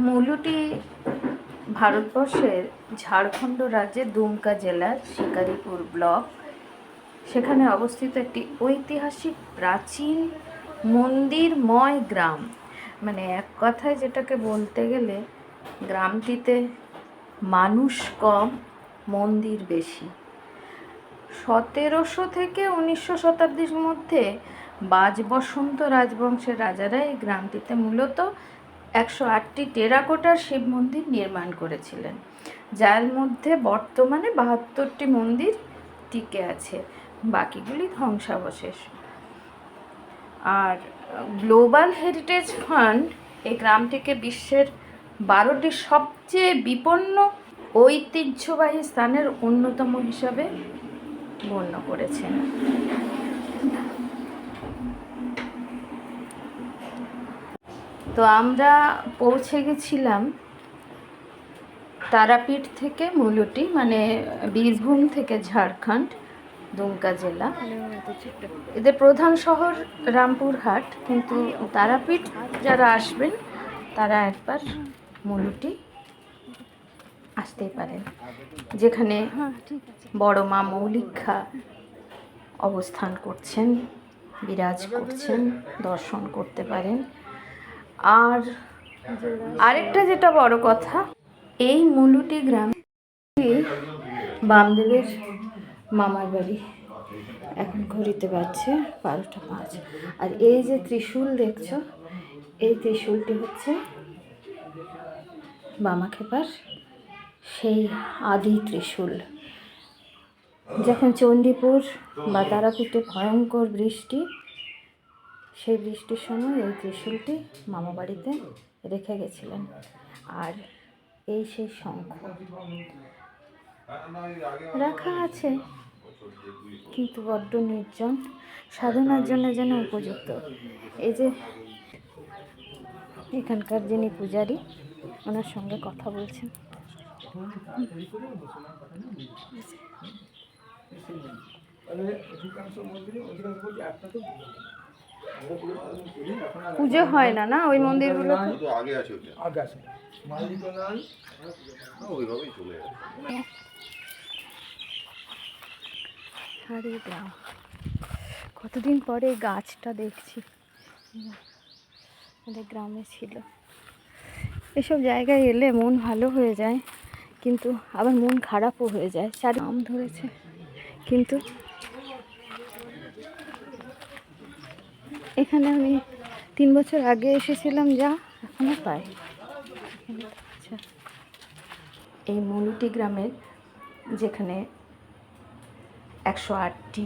মৌলটি ভারতবর্ষের ঝাড়খণ্ড রাজ্যের দুমকা জেলার শিকারিপুর ব্লক, সেখানে অবস্থিত একটি ঐতিহাসিক প্রাচীন মন্দিরময় গ্রাম। মানে এক কথায় যেটাকে বলতে গেলে গ্রামটিতে মানুষ কম, মন্দির বেশি। 1700 থেকে 1900 শতাব্দীর মধ্যে বাজবসন্ত রাজবংশের রাজারা এই গ্রামটিতে মূলত 108টি টেরাকোটার শিব মন্দির নির্মাণ করেছিলেন, যার মধ্যে বর্তমানে 72টি মন্দির টিকে আছে, বাকিগুলি ধ্বংসাবশেষ। আর গ্লোবাল হেরিটেজ ফান্ড এই গ্রামটিকে বিশ্বের 12টি সবচেয়ে বিপন্ন ঐতিহ্যবাহী স্থানের অন্যতম হিসাবে গণ্য করেছেন। তো আমরা পৌঁছে গেছিলাম তারাপীঠ থেকে মূলটি, মানে বীরভূম থেকে ঝাড়খণ্ড, দুমকা জেলা। এদের প্রধান শহর রামপুরহাট, কিন্তু তারাপীঠ যারা আসবেন তারা একবার মূলটি আসতেই পারেন, যেখানে বড় মা মৌলিকা অবস্থান করছেন, বিরাজ করছেন, দর্শন করতে পারেন। আর আরেকটা যেটা বড় কথা, এই মূলটি গ্রাম বামদেবের মামার বাড়ি। এখন ঘড়িতে বাজছে 12টা 5। আর এই যে ত্রিশূল দেখছো, এই ত্রিশূলটি হচ্ছে বামাখ্যাপার সেই আদি ত্রিশূল। যখন চণ্ডীপুর বা তারাপীঠে ভয়ঙ্কর বৃষ্টি, সেই বৃষ্টির সময় এই ত্রিশূলটি মামাবাড়িতে রেখে গেছিলেন। আর এই সেই শঙ্খ রাখা আছে, কিন্তু বড্ড নির্জন, সাধনার জন্য যেন উপযুক্ত। এই যে এখানকার যিনি পূজারী, ওনার সঙ্গে কথা বলছেন। পুজো হয় না না ওই মন্দিরগুলো? কতদিন পরে গাছটা দেখছি, আমাদের গ্রামে ছিল। এসব জায়গায় এলে মন ভালো হয়ে যায়, কিন্তু আবার মন খারাপও হয়ে যায়। চারি আম ধরেছে, কিন্তু এখানে আমি 3 বছর আগে এসেছিলাম, যা এখনো পাই। আচ্ছা, এই মৌলটি গ্রামের যেখানে 108টি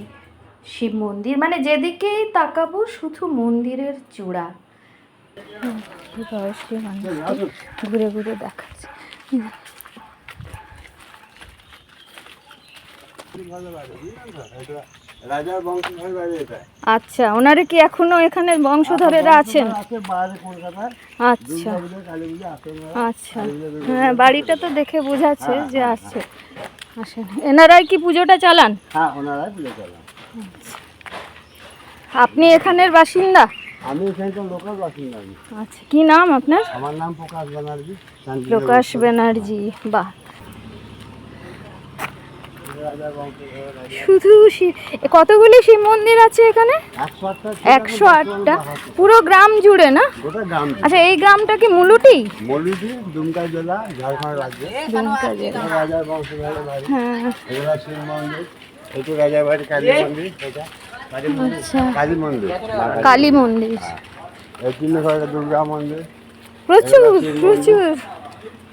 শিব মন্দির, মানে যেদিকেই তাকাবো শুধু মন্দিরের চূড়া। বয়স্ক মানুষ ঘুরে ঘুরে দেখাচ্ছে। আচ্ছা, ওনারা কি এখনো এখানের বংশধরেরা আছেন? আচ্ছা আচ্ছা, হ্যাঁ, বাড়িটা তো দেখে বোঝাচ্ছে যে আছে। আসেন, এনারাই কি পুজোটা চালান? হ্যাঁ, ওনারাই পুজো চালান। আপনি এখানের বাসিন্দা? আমি এখানকার লোকাল বাসিন্দা। আচ্ছা, কি নাম আপনার? আমার নাম প্রকাশ ব্যানার্জি। প্রকাশ ব্যানার্জি, বাহ। শুধু কতগুলি শিব মন্দির আছে এখানে? 108টা, পুরো গ্রাম জুড়ে না? আচ্ছা, এই গ্রামটা কি মূলটি? মূলটি দুমকা জেলা, ঝাড়খণ্ড রাজ্য। দুমকা জেলা, রাজার বংশধরের বাড়ি। হ্যাঁ, এগুলা শিব মন্দির, এটা রাজার বাড়ি কালী মন্দির, এটা কালী মন্দির, কালী মন্দির। এই তিন ঘরে দুর্গা মন্দির, প্রচুর প্রচুর।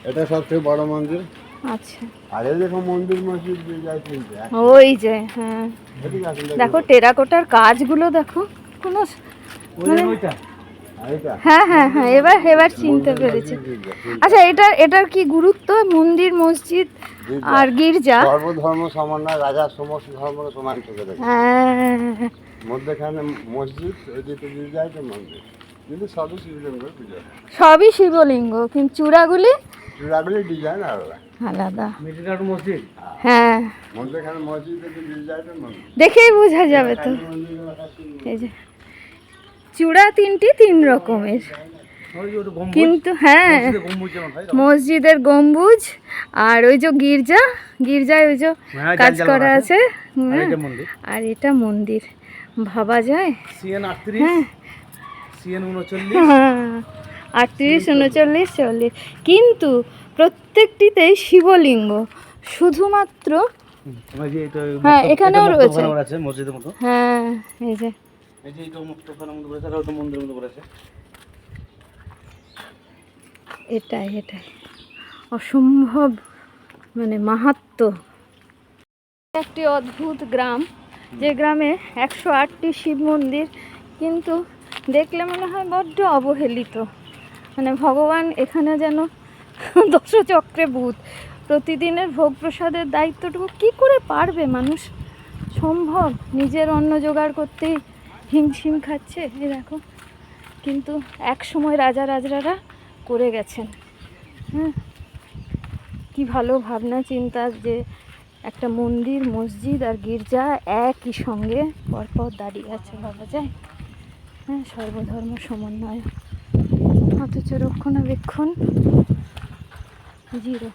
এটা সবচেয়ে বড় মন্দির। আচ্ছা, আর এই দেখো মন্দির মসজিদ যে যায় তিনটে, ওই যে, হ্যাঁ দেখো টেরাকোটার কাজগুলো দেখো, কোনো মানে, হ্যাঁ হ্যাঁ হ্যাঁ, এবার চিনতে পেরেছি। আচ্ছা, এটার কি গুরুত্ব? মন্দির, মসজিদ আর গির্জা সর্বধর্ম সমন্বয়, রাজার সমস্ত ধর্ম সমান থেকে দেখে। হ্যাঁ, মধ্যখানে মসজিদ, এদিকে গির্জা, আছে মন্দির, কিন্তু সবই শিবলিঙ্গের পূজা। সবই শিবলিঙ্গ, কিন্তু চূড়াগুলি ডিজাইন আলাদা। মসজিদ, হ্যাঁ, মধ্যখানে মসজিদ, গির্জা, দেখেই বোঝা যাবে তো। এই যে চূড়া 3টি 3 রকমের। কিন্তু হ্যাঁ মসজিদের গম্বুজ আর ওই যে গির্জা, গির্জায় ওই যে কাজ করা আছে, আর এটা মন্দির ভাবা যায়। হ্যাঁ 38, 39, 40, কিন্তু প্রত্যেকটিতেই শিবলিঙ্গ, শুধুমাত্র হ্যাঁ এখানেও রয়েছে। হ্যাঁ এই যে এটাই এটাই অসম্ভব মানে মাহাত্ম্য। একটি অদ্ভুত গ্রাম, যে গ্রামে 108টি শিব মন্দির, কিন্তু দেখলে মনে হয় বড্ড অবহেলিত। মানে ভগবান এখানে যেন দশচক্রে ভূত। প্রতিদিনের ভোগ প্রসাদের দায়িত্বটুকু কি করে পারবে মানুষ? সম্ভব? নিজের অন্ন জোগাড় করতেই হিমশিম খাচ্ছে এই দেখো। কিন্তু এক সময় রাজা রাজরারা করে গেছেন। হ্যাঁ কি ভালো ভাবনা চিন্তা যে একটা মন্দির, মসজিদ আর গির্জা একই সঙ্গে পরপর দাঁড়িয়ে আছে, ভাবা যায়। হ্যাঁ সর্বধর্ম সমন্বয়, অথচ রক্ষণাবেক্ষণ জিরো।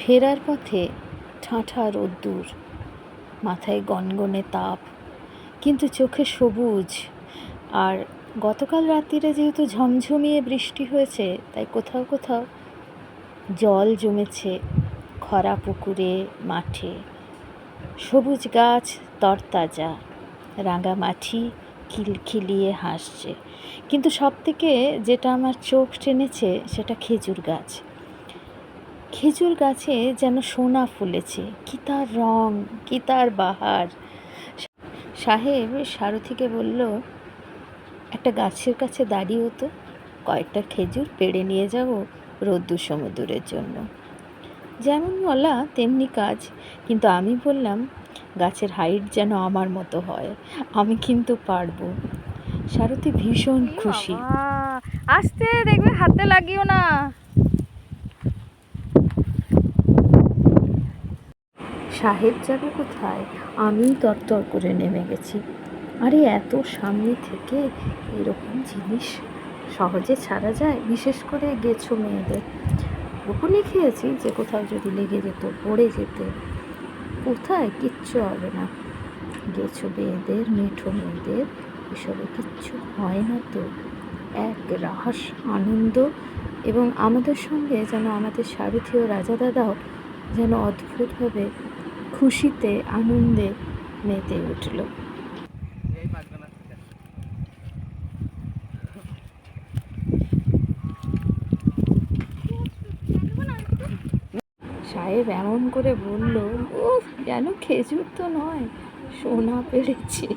ফেরার পথে ঠাঁঠা রোদ্দুর, মাথায় গনগনে তাপ, কিন্তু চোখে সবুজ। আর গতকাল রাত্রিরে যেহেতু ঝমঝমিয়ে বৃষ্টি হয়েছে, তাই কোথাও কোথাও জল জমেছে খরা পুকুরে, মাঠে। সবুজ গাছ তরতাজা, রাঙামাঠি খিলখিলিয়ে হাসছে। কিন্তু সবথেকে যেটা আমার চোখ টেনেছে সেটা খেজুর গাছ। খেজুর গাছে যেন সোনা ফুলেছে, কি তার রং, কি তার বাহার। সাহেব সারথিকে বলল, একটা গাছের কাছে দাঁড়িয়ে হতো, কয়েকটা খেজুর পেড়ে নিয়ে যাব রোদ্দুর সমুদ্রের জন্য। যেমন বলা তেমনি কাজ। কিন্তু আমি বললাম, গাছের হাইট যেন আমার মতো হয়, আমি কিন্তু পারবো। সারথি ভীষণ খুশি। আসতে দেখবে, হাতে লাগিও না। সাহেব যাবে কোথায়, আমি তরতর করে নেমে গেছি। আরে এত সামনে থেকে এরকম জিনিস সহজে ছাড়া যায়? বিশেষ করে গেছো মেয়েদের। গোপনে খেয়েছি যে কোথাও যদি লেগে যেত, পড়ে যেতে, কোথায় কিচ্ছু হবে না। গেছো মেয়েদের, মেঠো মেয়েদের এসবে কিচ্ছু হয় না তো। এক রাস আনন্দ, এবং আমাদের সঙ্গে যেন আমাদের সারথি ও রাজা দাদাও যেন অদ্ভুতভাবে খুশিতে আনন্দে মেতে উঠল। সাহেব এমন করে বলল, ও যেন খেজুর তো নয়, সোনা পেড়েছে।